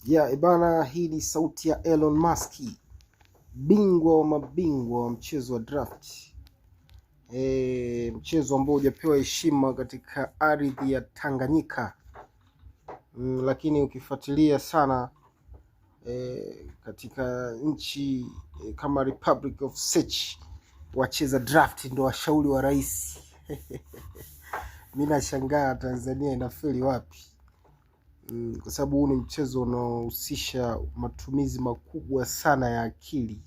Ibana, hii ni sauti ya Elon Musk, bingwa wa mabingwa wa mchezo wa draft. Mchezo ambao hujapewa heshima katika ardhi ya Tanganyika. Lakini ukifuatilia sana katika nchi kama Republic of Czech, wacheza draft ndio washauri wa rais. Mimi nashangaa Tanzania inafeli wapi? Kwa sababu huu ni mchezo unaohusisha matumizi makubwa sana ya akili.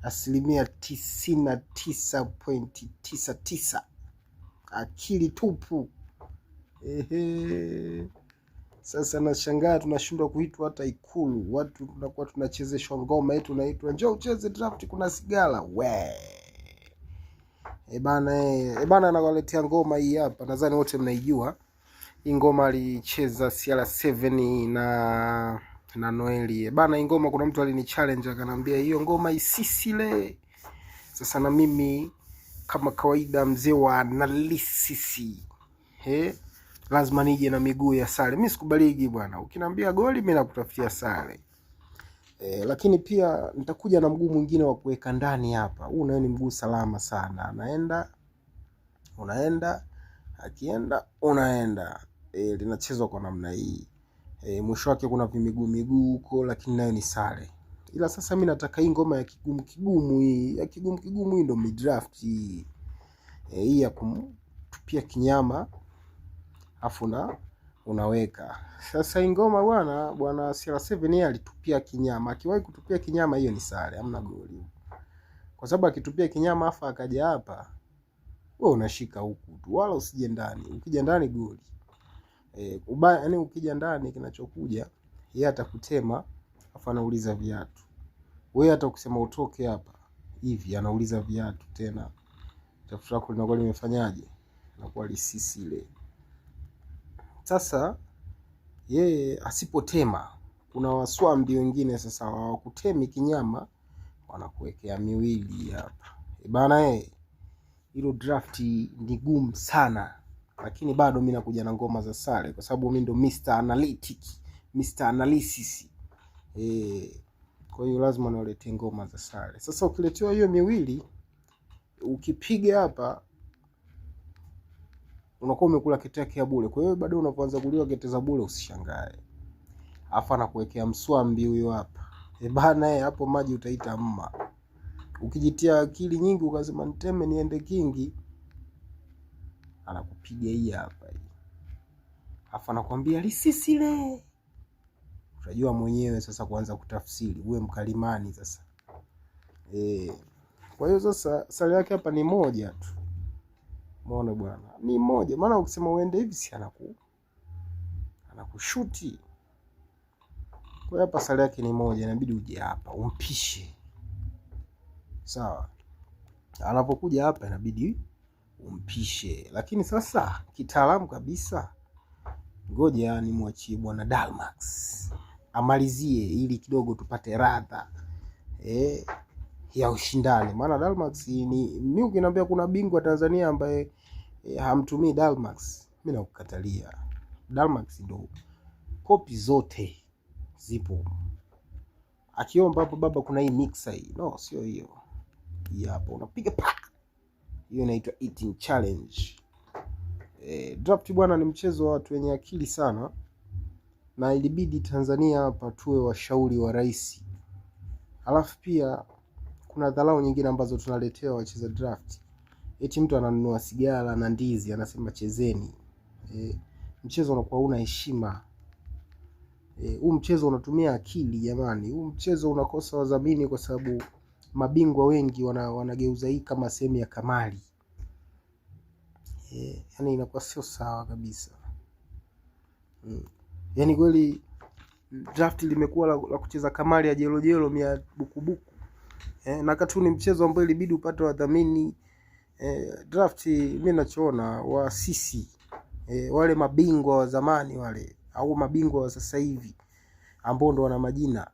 99.99% akili tupu. Sasa nashangaa tunashindwa kuitwa hata Ikulu. Watu tunakuwa tunachezeshwa ngoma yetu, tunaitwa njoo ucheze draft, kuna sigara we. Bana nakuletea ngoma hii hapa, nadhani wote mnaijua. Hii ngoma alicheza CR7 na Noeli. Bana, hii ngoma kuna mtu alini challenge akanambia hiyo ngoma isisile. Sasa na mimi kama kawaida mzee wa analysis, lazima nije na miguu ya sare. Mimi sikubaliki bwana. Ukiniambia goli mimi nakutafutia sare. Lakini pia nitakuja na mguu mwingine wa kuweka ndani hapa. Huu nayo ni mguu salama sana. Anaenda, unaenda, akienda, unaenda. Linachezwa kwa namna hii. Mwisho wake kuna vimiguu huko, lakini nayo ni sare. Ila sasa mimi nataka hii ngoma ya kigumu hii. Ya kigumu hii ndio mid-draft hii. Hii ya kutupia kinyama afu unaweka. Sasa hii ngoma bwana CR7 yeye alitupia kinyama. Akiwahi kutupia kinyama hiyo ni sare, hamna goli. Kwa sababu akitupia kinyama afa akaja hapa, wewe unashika huku tu, wala usije ndani. Ukija ndani goli. Ubaya yani ukija ndani kinachokuja yeye atakutema afa anauliza viatu. Wewe hata ukisema utoke hapa hivi anauliza viatu tena. Tafuta lako linakuwa limefanyaje? Linakuwa lisisi ile. Sasa yeye asipotema, kuna waswambi wengine sasa hawakutemi kinyama, wanakuwekea miwili hapa. Bana hilo draft ni gumu sana. Lakini bado mimi nakuja na ngoma za sare kwa sababu mimi ndo Mr. Analytics, Mr. Analysis. Kwa hiyo lazima niwaletee ngoma za sare. Sasa ukiletewa hiyo miwili, ukipiga hapa unakuwa umekula kitaki ya bure. Kwa hiyo bado unapoanza kuliwa kete za bure usishangae. Afa anakuwekea mswambi huyo hapa. Bana hapo maji utaita mma. Ukijitia akili nyingi ukasema niteme niende kingi, anakupiga hii hapa hii. Afa anakuambia lisisile. Unajua mwenyewe sasa kuanza kutafsiri, uwe mkalimani sasa. Kwa hiyo sasa sare yake hapa ni moja tu. Umeona bwana? Ni moja. Maana ukisema uende hivi si anakushuti. Kwa hiyo hapa sare yake ni moja, inabidi uje hapa umpishe. Sawa? Anapokuja hapa inabidi umpishe. Lakini sasa kitaalamu kabisa, ngoja nimwachie bwana Dalmax amalizie ili kidogo tupate radha ya ushindani. Maana Dalmax ni mimi ukiniambia kuna bingwa Tanzania ambaye hamtumii Dalmax, mimi nakukatalia. Dalmax ndo kopi zote zipo. Akiomba hapo baba kuna hii mixer hii. No, sio hiyo. Hii hapa unapiga pa. Hiyo inaitwa eating challenge. Draft bwana ni mchezo wa watu wenye akili sana. Na ilibidi Tanzania hapa tuwe washauri wa rais. Alafu pia kuna dharau nyingine ambazo tunaletewa wacheza draft. Eti mtu ananunua sigara na ndizi anasema chezeni. Mchezo unakuwa una heshima. Huu mchezo unatumia akili jamani. Huu mchezo unakosa wadhamini kwa sababu mabingwa wengi wanageuza hii kama sehemu ya kamari. Yani inakuwa sio sawa kabisa. Yani kweli draft limekuwa la kucheza kamari ya jelo mia buku. Na katuni mchezo ambao ilibidi upate wadhamini. Draft mimi ninachoona waasisi wale mabingwa wa zamani wale au mabingwa wa sasa hivi ambao ndo wana majina,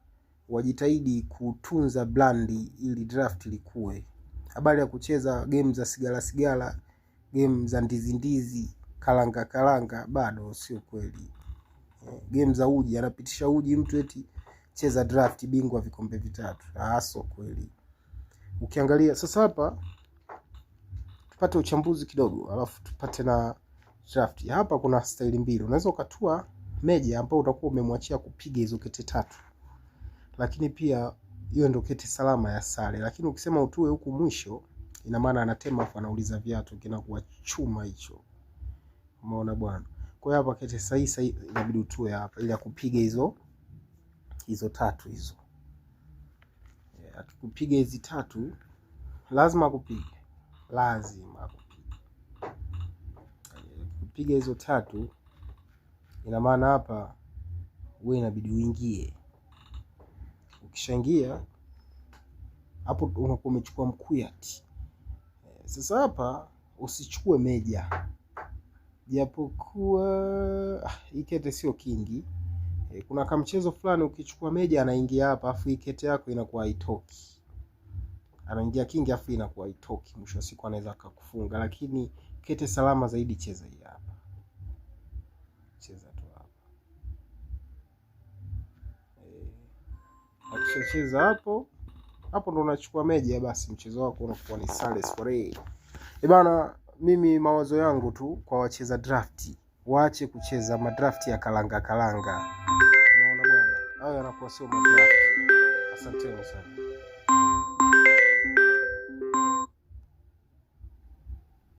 wajitahidi kutunza blandi ili draft likue. Habari ya kucheza game za sigara, game za ndizi, kalanga bado sio kweli. Game za uji, anapitisha uji mtu eti cheza draft bingwa vikombe vitatu. So kweli. Ukiangalia sasa hapa tupate uchambuzi kidogo, alafu tupate na draft. Hapa kuna staili mbili. Unaweza ukatua meja ambao utakuwa umemwachia kupiga hizo kete tatu. Lakini pia hiyo ndio kete salama ya sare. Lakini ukisema utue huku mwisho, ina maana anatema afu anauliza viatu, kinakuwa chuma hicho. Umeona bwana? Kwa hiyo hapa kete sahihi inabidi utue hapa ili akupiga hizo tatu hizo. Akikupiga hizi tatu lazima akupige. Kupiga hizo tatu ina maana hapa wewe inabidi uingie. Ukishaingia hapo unakuwa umechukua mkuyati. Sasa hapa usichukue meja. Japokuwa hii kete sio kingi. Kuna kama mchezo fulani ukichukua meja anaingia hapa afu hii kete yako inakuwa haitoki. Anaingia kingi afu inakuwa haitoki. Mwisho wa siku anaweza kukufunga, lakini kete salama zaidi cheza hii hapa. Cheza tu hapa. Akishacheza hapo ndo unachukua meja, basi mchezo wako unakuwa ni sare. Bana, mimi mawazo yangu tu kwa wacheza drafti, waache kucheza madrafti ya kalanga. Unaona bwana? Hayo yanakuwa sio madrafti. Asanteni sana.